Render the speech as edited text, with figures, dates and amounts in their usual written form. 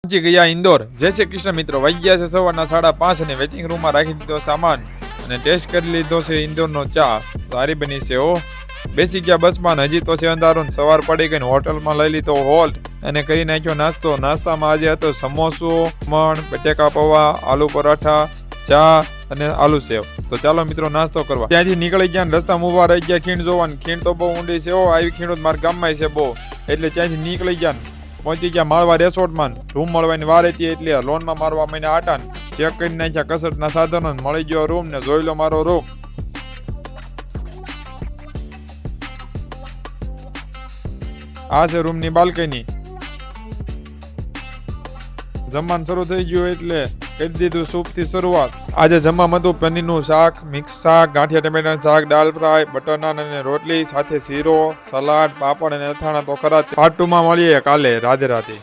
પહોંચી ગયા ઇન્દોર. જય શ્રી કૃષ્ણ મિત્રો. વાગ્યા છે સવારના 5:30 અને વેટિંગ રૂમમાં રાખી દીધો સામાન અને ટેસ્ટ કરી લીધો છે ઇન્દોરનો ચા. સારી બની છે હો. બેસી ગયા બસમાં. હજી તો છે અંધારું. સવાર પડી ગઈ. હોટલમાં લઈ લીધો હોલ્ટ અને કરી નાખ્યો નાસ્તો. નાસ્તામાં આજે હતો સમોસો, મણ, બટેકા પૌવા, આલુ પરાઠા, ચા અને આલુ સેવ. તો ચાલો મિત્રો નાસ્તો કરવા. ત્યાંથી નીકળી ગયા. રસ્તામાં ઊભા રહી ગયા ખીણ જોવાનું. ખીણ તો બહુ ઊંડી છે. આવી ખીણ મારા ગામમાં છે બહુ, એટલે ત્યાંથી નીકળી ગયા. પહોંચી ગયા માળવા રેસોર્ટમાં. રૂમ મળવાની વાર હતી એટલે લોનમાં મારવા મહિને આટા ચેક કરી નાખ્યા કસરતના સાધનો. મળી ગયો રૂમ ને જોઈ લો મારો રૂમ. આ છે રૂમની બાલ્કની. જમવાનું શરૂ થઈ ગયું એટલે કરી દીધું સૂપ થી શરૂઆત. આજે જમવામાં હતું પનીરનું શાક, મિક્સ શાક, ગાંઠિયા ટમેટાનું શાક, દાળ ફ્રાય, બટર નાન અને રોટલી સાથે શીરો, સલાડ, પાપડ અને અથાણા. તો ખરા પાર્ટ 2 માં મળીએ કાલે. રાધે રાધે.